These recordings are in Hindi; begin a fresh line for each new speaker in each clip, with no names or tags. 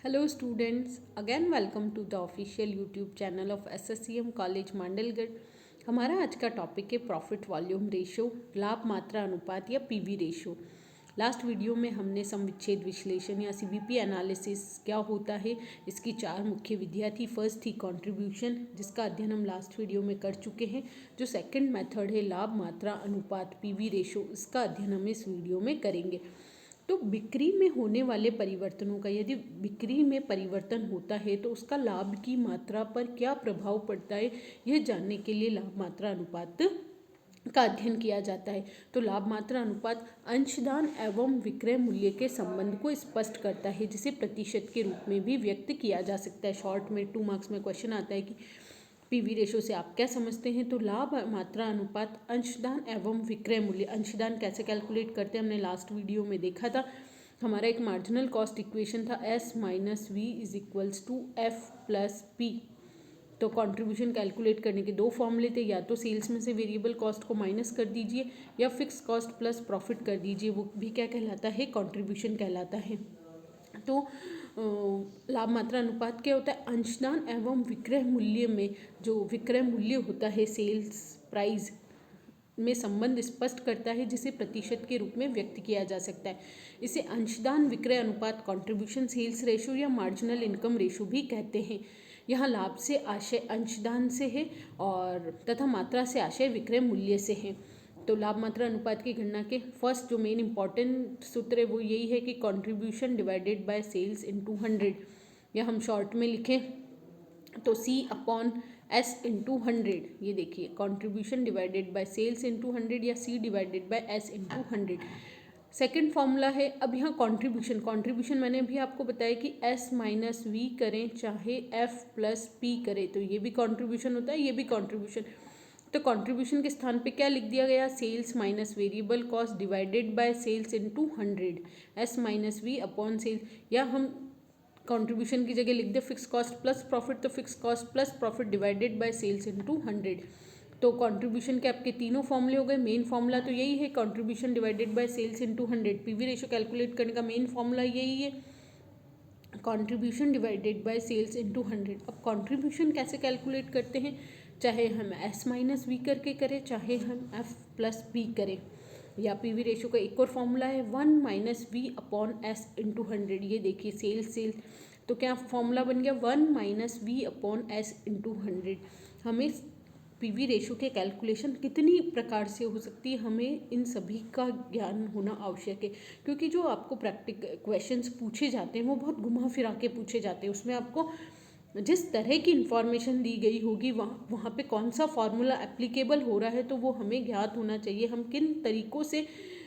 Hello students, again welcome to the official YouTube channel of SSCM College Mandalgarh. हमारा आज का टॉपिक है प्रॉफिट वॉल्यूम रेशो, लाभ मात्रा अनुपात या पीवी रेशो। लास्ट वीडियो में हमने समविच्छेद विश्लेषण या सीबीपी एनालिसिस क्या होता है इसकी चार मुख्य विधियाँ थी। फर्स्ट थी कंट्रीब्यूशन, जिसका अध्ययन हम लास्ट वीडियो में कर चुके हैं। जो सेकंड मेथड है लाभ मात्रा अनुपात पीवी रेशो, इसका अध्ययन हम इस वीडियो में करेंगे। तो बिक्री में होने वाले परिवर्तनों का, यदि बिक्री में परिवर्तन होता है तो उसका लाभ की मात्रा पर क्या प्रभाव पड़ता है, यह जानने के लिए लाभ मात्रा अनुपात का अध्ययन किया जाता है। तो लाभ मात्रा अनुपात अंशदान एवं विक्रय मूल्य के संबंध को स्पष्ट करता है, जिसे प्रतिशत के रूप में भी व्यक्त किया जा सकता है। शॉर्ट में 2 मार्क्स में क्वेश्चन आता है कि पीवी रेशो से आप क्या समझते हैं। तो लाभ मात्रा अनुपात अंशदान एवं विक्रय मूल्य, अंशदान कैसे कैलकुलेट करते हैं हमने लास्ट वीडियो में देखा था। हमारा एक मार्जिनल कॉस्ट इक्वेशन था S minus V is equals to F plus P. तो कंट्रीब्यूशन कैलकुलेट करने के दो फॉर्मूले थे, या तो सेल्स में से वेरिएबल कॉस्ट को माइनस कर दीजिए या फिक्स कॉस्ट प्लस प्रॉफिट कर दीजिए, वो भी क्या कहलाता है, कंट्रीब्यूशन कहलाता है। तो लाभ मात्रा अनुपात क्या होता है, अंशदान एवं विक्रय मूल्य में जो विक्रय मूल्य होता है सेल्स प्राइस में संबंध स्पष्ट करता है, जिसे प्रतिशत के रूप में व्यक्त किया जा सकता है। इसे अंशदान विक्रय अनुपात, कंट्रीब्यूशन सेल्स रेशो या मार्जिनल इनकम रेशो भी कहते हैं। यहाँ लाभ से आशय अंशदान से है और तथा मात्रा से आशय विक्रय मूल्य से है। तो लाभ मात्रा अनुपात की गणना के फर्स्ट जो मेन इंपॉर्टेंट सूत्र है वो यही है कि contribution divided by sales into 100, या हम शॉर्ट में लिखें तो C अपॉन S इंटू 100। ये देखिए contribution divided by sales into 100 या C divided by S into 100। Second formula है, अब यहाँ कंट्रीब्यूशन मैंने भी आपको बताया कि S माइनस वी करें चाहे F प्लस P करें, तो ये भी कंट्रीब्यूशन होता है, ये भी कंट्रीब्यूशन। तो कंट्रीब्यूशन के स्थान पे क्या लिख दिया गया, sales minus variable cost divided by sales into 100, S minus V upon sales, या हम कंट्रीब्यूशन की जगह लिख दे फिक्स कॉस्ट प्लस प्रॉफिट, तो fix cost plus profit divided by sales into 100। तो कंट्रीब्यूशन के आपके तीनों फॉर्मूले हो गए। मेन फॉर्मूला तो यही है, contribution divided by sales into 100। PV ratio calculate करने का मेन फॉर्मूला यही है, contribution divided by sales into 100। अब कंट्रीब्यूशन कैसे कैलकुलेट करते हैं, चाहे हम S माइनस वी करके करें चाहे हम F प्लस पी करें। या पीवी रेशो का एक और फॉर्मूला है 1 minus V upon S into 100। ये देखिए सेल्स तो क्या फॉर्मूला बन गया 1 minus V upon S into 100। हमें पीवी रेशो के कैलकुलेशन कितनी प्रकार से हो सकती है, हमें इन सभी का ज्ञान होना आवश्यक है, क्योंकि जो आपको प्रैक्टिकल क्वेश्चंस पूछे जाते हैं वो बहुत घुमा फिरा के पूछे जाते हैं। उसमें आपको जिस तरह की इन्फॉर्मेशन दी गई होगी वहाँ पे कौन सा फॉर्मूला एप्लीकेबल हो रहा है, तो वो हमें ज्ञात होना चाहिए। हम किन तरीक़ों से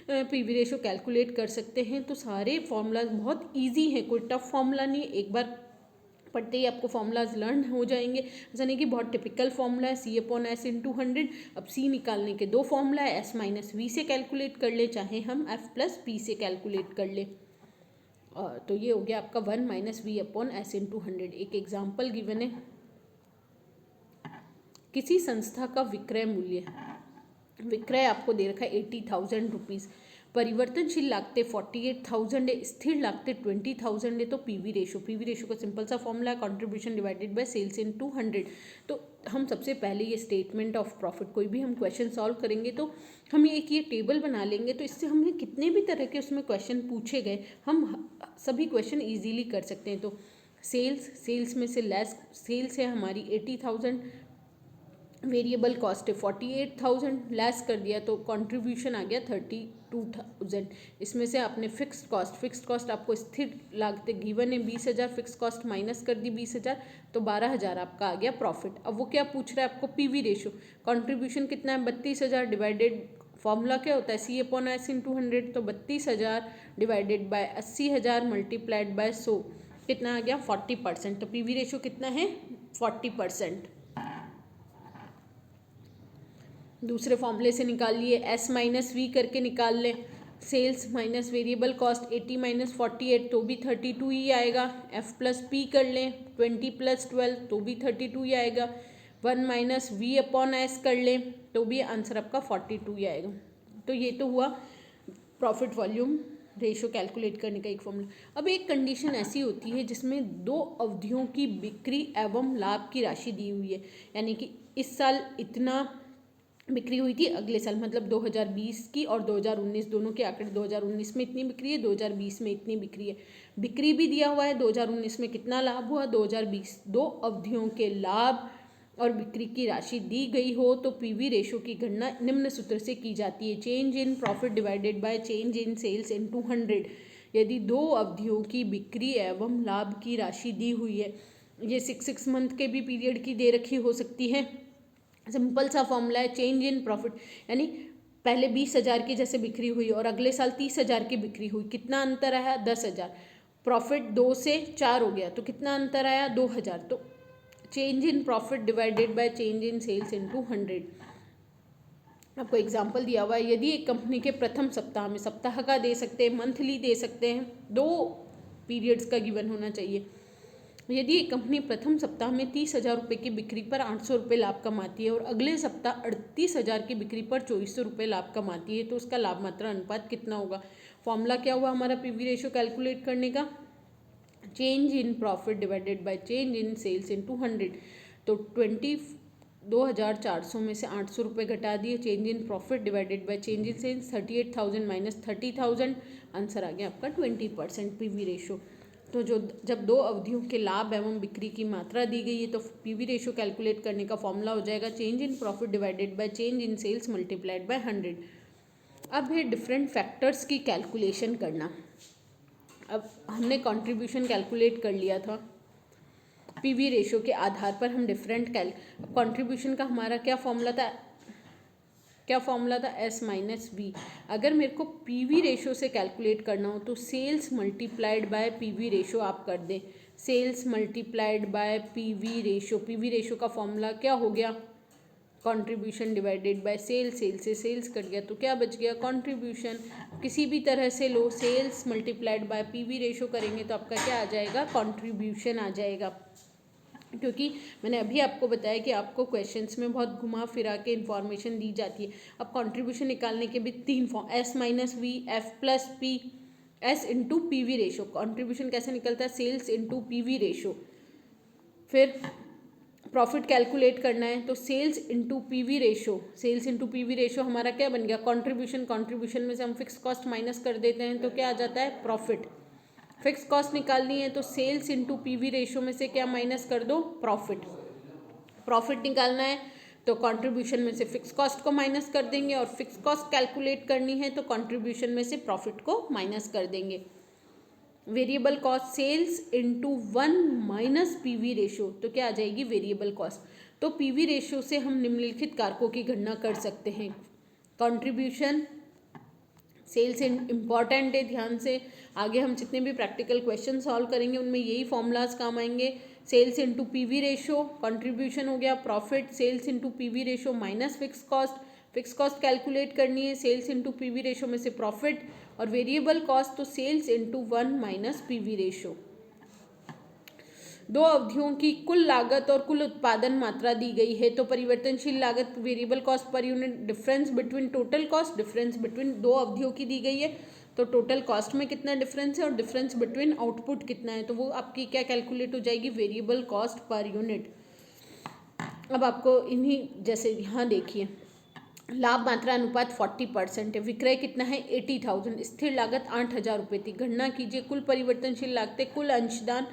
पीवी रेशो कैलकुलेट कर सकते हैं, तो सारे फार्मूलाज बहुत इजी हैं, कोई टफ फार्मूला नहीं है। एक बार पढ़ते ही आपको फार्मूलाज लर्न हो जाएंगे। ऐसा नहीं कि बहुत टिपिकल फार्मूला है C अपॉन S इंटू 100। अब C निकालने के दो फार्मूला है, S माइनस वी से कैलकुलेट कर ले चाहे हम F प्लस पी से कैलकुलेट कर ले। तो ये हो गया आपका 1 minus V upon S into 100। एक एग्जाम्पल गिवन है, किसी संस्था का विक्रय मूल्य, विक्रय आपको दे रखा है 80,000 रुपीज़, परिवर्तनशील लागतें 48,000 है, स्थिर लागतें 20,000 है। तो पीवी रेशो का सिंपल सा फॉर्मूला है कंट्रीब्यूशन डिवाइडेड बाय सेल्स इन 200। तो हम सबसे पहले ये स्टेटमेंट ऑफ प्रॉफिट, कोई भी हम क्वेश्चन सॉल्व करेंगे तो हम एक ये टेबल बना लेंगे, तो इससे हमें कितने भी तरह के उसमें क्वेश्चन पूछे गए हम सभी क्वेश्चन ईजीली कर सकते हैं। तो सेल्स में से लेस, सेल्स है हमारी 80,000, वेरिएबल कॉस्ट है 48,000, लेस कर दिया तो कंट्रीब्यूशन आ गया 32,000। इसमें से आपने फिक्स्ड कॉस्ट आपको स्थिर लागतें गिवन है 20,000, फिक्स कॉस्ट माइनस कर दी 20,000, तो 12,000 आपका आ गया प्रॉफिट। अब वो क्या पूछ रहा है आपको, पीवी रेशो, कंट्रीब्यूशन कितना है 32,000 डिवाइडेड, फॉर्मूला क्या होता है C अपॉन S इंटू 100, तो 32,000 डिवाइडेड बाय 80,000 मल्टीप्लाइड बाय 100, कितना आ गया 40%। तो पीवी रेशो कितना है 40%। दूसरे फॉर्मूले से निकाल लिए, S माइनस वी करके निकाल लें, sales minus variable cost 80 minus 48 तो भी 32 ही आएगा। F प्लस पी कर लें 20 प्लस 12 तो भी 32 ही आएगा। 1 माइनस वी अपॉन S कर लें तो भी आंसर आपका 42 ही आएगा। तो ये तो हुआ प्रॉफिट वॉल्यूम रेशो कैलकुलेट करने का एक फॉर्मूला। अब एक कंडीशन ऐसी होती है जिसमें 2 अवधियों की बिक्री एवं लाभ की राशि दी हुई है, यानी कि इस साल इतना बिक्री हुई थी, अगले साल मतलब 2020 की और 2019 दोनों के आंकड़े, 2019 में इतनी बिक्री है, 2020 में इतनी बिक्री है, बिक्री भी दिया हुआ है, 2019 में कितना लाभ हुआ, 2020, 2 अवधियों के लाभ और बिक्री की राशि दी गई हो तो पीवी रेशो की गणना निम्न सूत्र से की जाती है, change in profit divided by change in sales into 100। यदि 2 अवधियों की बिक्री एवं लाभ की राशि दी हुई है, ये 6 मंथ के भी पीरियड की दे रखी हो सकती है, सिंपल सा फॉर्मूला है चेंज इन प्रॉफिट, यानी पहले 20,000 की जैसे बिक्री हुई और अगले साल 30,000 की बिक्री हुई, कितना अंतर आया, 10,000, प्रॉफिट 2 से 4 हो गया तो कितना अंतर आया, 2,000। तो change in profit divided by change in sales into 100। आपको एग्जांपल दिया हुआ है, यदि एक कंपनी के प्रथम सप्ताह में, सप्ताह का दे सकते हैं, मंथली दे सकते हैं, 2 पीरियड्स का गिवन होना चाहिए। यदि एक कंपनी प्रथम सप्ताह में 30,000 रुपये की बिक्री पर 800 रुपये लाभ कमाती है और अगले सप्ताह 38,000 की बिक्री पर 2400 रुपये लाभ कमाती है तो उसका लाभ मात्रा अनुपात कितना होगा। फॉर्मूला क्या हुआ हमारा पीवी रेशो कैलकुलेट करने का, change in profit divided by change in sales into 100। तो 2,400 में से 800 रुपये घटा दिए, change in profit divided by change in sales 38,000 minus 30,000, answer आ गया आपका 20% पीवी रेशो। तो जब 2 अवधियों के लाभ एवं बिक्री की मात्रा दी गई है तो पीवी रेशो कैलकुलेट करने का फॉर्मूला हो जाएगा change in profit divided by change in sales multiplied by 100। अब है डिफरेंट फैक्टर्स की कैलकुलेशन करना। अब हमने कंट्रीब्यूशन कैलकुलेट कर लिया था, पीवी रेशो के आधार पर हम डिफरेंट कंट्रीब्यूशन का हमारा क्या फॉर्मूला था, एस माइनस वी। अगर मेरे को पीवी रेशो से कैलकुलेट करना हो तो sales multiplied by PV ratio आप कर दें, sales multiplied by PV ratio. PV ratio का फॉर्मूला क्या हो गया, contribution divided by sales, sales से सेल्स कट गया तो क्या बच गया, कंट्रीब्यूशन। किसी भी तरह से लो, sales multiplied by PV ratio करेंगे तो आपका क्या आ जाएगा, कंट्रीब्यूशन आ जाएगा। क्योंकि मैंने अभी आपको बताया कि आपको क्वेश्चंस में बहुत घुमा फिरा के इन्फॉर्मेशन दी जाती है। अब कंट्रीब्यूशन निकालने के भी 3 form, S minus V, F plus P, S into P V ratio. Contribution कैसे निकलता है, sales into P V ratio. फिर प्रॉफिट कैलकुलेट करना है तो sales into P V ratio, sales into P V ratio हमारा क्या बन गया, कंट्रीब्यूशन। कंट्रीब्यूशन में से हम फिक्स कॉस्ट माइनस कर देते हैं तो क्या आ जाता है, प्रॉफिट। फिक्स कॉस्ट निकालनी है तो सेल्स इंटू पीवी रेशो में से क्या माइनस कर दो, प्रॉफिट। प्रॉफिट निकालना है तो कंट्रीब्यूशन में से फिक्स कॉस्ट को माइनस कर देंगे और फिक्स कॉस्ट कैलकुलेट करनी है तो कंट्रीब्यूशन में से प्रॉफिट को माइनस कर देंगे। Variable cost sales into 1 minus PV ratio तो क्या आ जाएगी, वेरिएबल कॉस्ट। तो पीवी रेशो से हम निम्नलिखित कारकों की गणना कर सकते हैं, कंट्रीब्यूशन, सेल्स इम्पॉर्टेंट है, ध्यान से आगे हम जितने भी प्रैक्टिकल क्वेश्चन सॉल्व करेंगे उनमें यही फॉर्मूलाज काम आएंगे। Sales into PV ratio, contribution हो गया, profit, sales into PV ratio minus fix cost, fix cost calculate करनी है, सेल्स इंटू पीवी रेशो में से प्रॉफिट, और वेरिएबल कॉस्ट तो sales into 1 minus PV ratio. 2 अवधियों की कुल लागत और कुल उत्पादन मात्रा दी गई है तो परिवर्तनशील लागत variable cost per unit, difference between total cost, difference between 2 अवधियों की दी गई है तो टोटल कॉस्ट में कितना डिफरेंस है और डिफरेंस बिटवीन आउटपुट कितना है तो वो आपकी क्या कैलकुलेट हो जाएगी, वेरिएबल कॉस्ट पर यूनिट। अब आपको इन्हीं जैसे यहाँ देखिए, लाभ मात्रा अनुपात 40% है, विक्रय कितना है 80,000, स्थिर लागत 8,000 रुपये थी। गणना कीजिए कुल परिवर्तनशील लागतें, कुल अंशदान,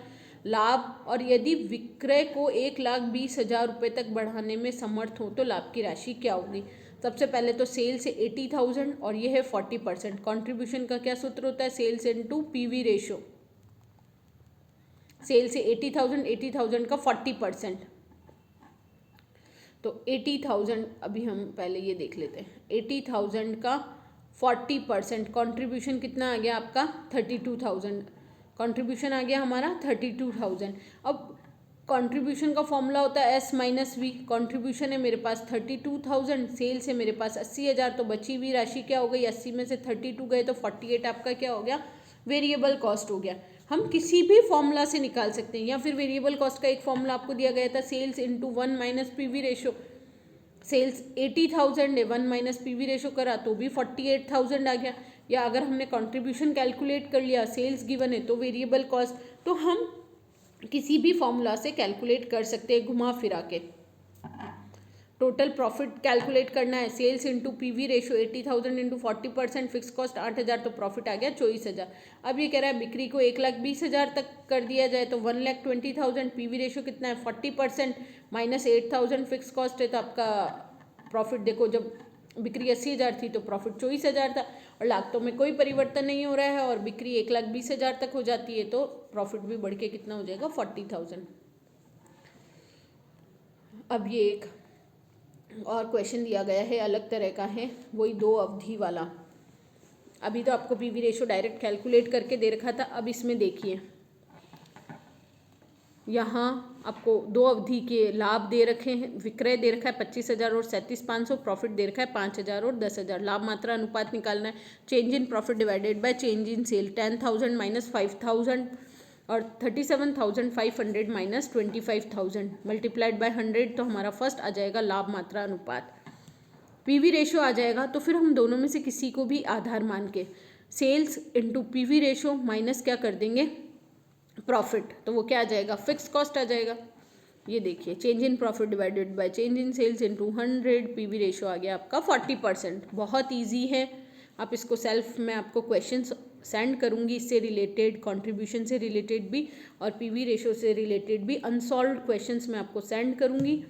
लाभ, और यदि विक्रय को 1,20,000 रुपये तक बढ़ाने में समर्थ हो तो लाभ की राशि क्या होगी। सबसे पहले तो सेल्स है 80,000 और ये है 40%। कॉन्ट्रीब्यूशन का क्या सूत्र होता है, sales into PV ratio. Sales है 80,000 का 40%, तो 80,000, अभी हम पहले ये देख लेते हैं, 80,000 का 40%, कॉन्ट्रीब्यूशन कितना आ गया आपका 32,000, कंट्रीब्यूशन आ गया हमारा 32,000। अब कंट्रीब्यूशन का फॉर्मूला होता है एस माइनस वी। कंट्रीब्यूशन है मेरे पास 32,000, सेल्स है मेरे पास 80,000, तो बची हुई राशि क्या हो गई, 80 में से 32 गए तो 48 आपका क्या हो गया, वेरिएबल कॉस्ट हो गया। हम किसी भी फॉर्मूला से निकाल सकते हैं, या फिर वेरिएबल कॉस्ट का एक फॉर्मूला आपको दिया गया था, sales into 1 minus PV ratio. Sales 80,000 है, 1 माइनस पीवी रेशो करा तो भी 48,000 आ गया। या अगर हमने कंट्रीब्यूशन कैलकुलेट कर लिया, सेल्स गिवन है तो वेरिएबल कॉस्ट, तो हम किसी भी फॉर्मूला से कैलकुलेट कर सकते हैं घुमा फिरा के। टोटल प्रॉफिट कैलकुलेट करना है, sales into PV ratio 80,000 into 40%, fix cost 8,000, तो प्रॉफिट आ गया 24,000। अब ये कह रहा है बिक्री को 1,20,000 तक कर दिया जाए तो 1,20,000, पीवी रेशो कितना है 40% माइनस 8,000 फिक्स कॉस्ट है, तो आपका प्रॉफिट देखो जब बिक्री 80,000 थी तो प्रॉफिट 24,000 था, और लागतों में कोई परिवर्तन नहीं हो रहा है और बिक्री 1,20,000 तक हो जाती है तो प्रॉफिट भी बढ़ के कितना हो जाएगा 40,000। अब ये एक और क्वेश्चन दिया गया है, अलग तरह का है, वही 2 अवधि वाला। अभी तो आपको पीवी रेशो डायरेक्ट कैलकुलेट करके दे रखा था, अब इसमें देखिए यहाँ आपको 2 अवधि के लाभ दे रखे हैं, विक्रय दे रखा है 25,000 और 37,500, प्रॉफिट दे रखा है 5,000 और 10,000। लाभ मात्रा अनुपात निकालना है, change in profit divided by change in sale, 10,000 माइनस 5,000 और 37,500 माइनस 25,000 मल्टीप्लाइड बाय 100, तो हमारा फर्स्ट आ जाएगा लाभ मात्रा अनुपात। पीवी रेशो आ जाएगा तो फिर हम दोनों में से किसी को भी आधार मान के sales into PV ratio minus क्या कर देंगे प्रॉफिट, तो वो क्या आ जाएगा फिक्स कॉस्ट आ जाएगा। ये देखिए change in profit divided by change in sales into 100, PV ratio आ गया आपका 40%। बहुत ईजी है, आप इसको सेल्फ में आपको क्वेश्चन सेंड करूंगी, इससे रिलेटेड कंट्रीब्यूशन से रिलेटेड भी और पीवी रेशो से रिलेटेड भी अनसॉल्व्ड क्वेश्चंस मैं आपको सेंड करूंगी।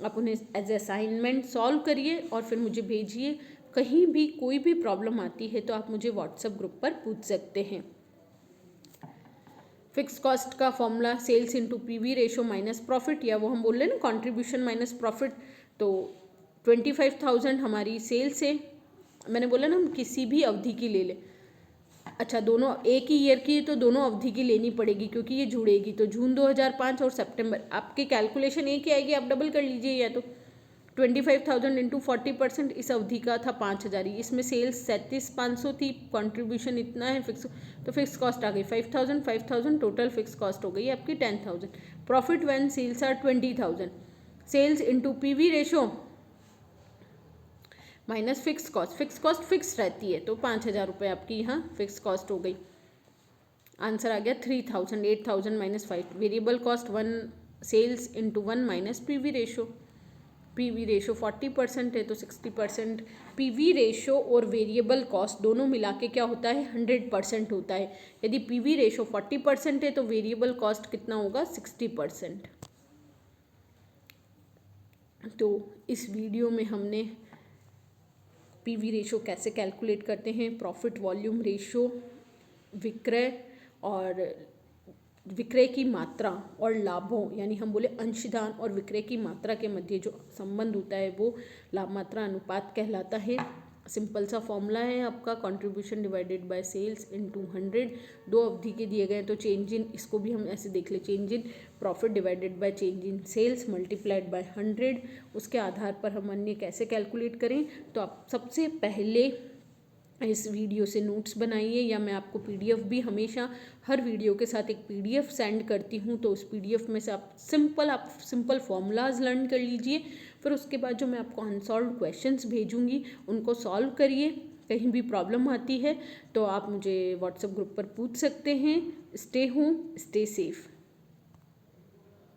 आप उन्हें एज असाइनमेंट सॉल्व करिए और फिर मुझे भेजिए। कहीं भी कोई भी प्रॉब्लम आती है तो आप मुझे व्हाट्सएप ग्रुप पर पूछ सकते हैं। फिक्स कॉस्ट का formula sales into PV ratio minus profit, या वो हम बोल रहे हैं ना कंट्रीब्यूशन माइनस प्रॉफिट। तो 25,000 हमारी सेल्स है, मैंने बोला ना हम किसी भी अवधि की ले लें। अच्छा दोनों एक ही ईयर की तो दोनों अवधि की लेनी पड़ेगी क्योंकि ये जुड़ेगी, तो जून 2005 और सितंबर, आपकी कैलकुलेशन एक ही आएगी, आप डबल कर लीजिए। या तो 25,000 इंटू 40%, इस अवधि का था 5,000 ही, इसमें सेल्स 37,500 थी, कंट्रीब्यूशन इतना है फिक्स, तो फिक्स कॉस्ट आ गई 5,000, टोटल फिक्स कॉस्ट हो गई आपकी 10,000। Profit when sales are 20,000, sales into PV ratio minus fix cost fix रहती है तो 5,000 रुपये आपकी यहाँ फिक्स कॉस्ट हो गई। आंसर आ गया 3,000, 8,000 minus 5, variable cost 1 sales into 1 minus PV ratio, PV ratio 40% है तो 60%। पीवी रेशो और वेरिएबल कॉस्ट दोनों मिला के क्या होता है 100% होता है। यदि पीवी रेशो 40% है तो वेरिएबल कॉस्ट कितना होगा 60%। तो इस वीडियो में हमने पीवी रेशो कैसे कैलकुलेट करते हैं, प्रॉफिट वॉल्यूम रेशो, विक्रय और विक्रय की मात्रा और लाभों, यानी हम बोले अंशदान और विक्रय की मात्रा के मध्य जो संबंध होता है वो लाभ मात्रा अनुपात कहलाता है। सिंपल सा फॉर्मूला है आपका, contribution divided by sales into 100, 2 अवधि के दिए गए तो चेंज इन, इसको भी हम ऐसे देख ले, change in profit divided by change in sales multiplied by 100, उसके आधार पर हम अन्य कैसे कैलकुलेट करें। तो आप सबसे पहले इस वीडियो से नोट्स बनाइए, या मैं आपको पीडीएफ भी हमेशा हर वीडियो के साथ एक पीडीएफ सेंड करती हूँ, तो उस पीडीएफ में से आप सिंपल फार्मूलाज लर्न कर लीजिए। फिर उसके बाद जो मैं आपको अनसॉल्व्ड क्वेश्चंस भेजूंगी उनको सॉल्व करिए। कहीं भी प्रॉब्लम आती है तो आप मुझे व्हाट्सएप ग्रुप पर पूछ सकते हैं। Stay home, stay safe.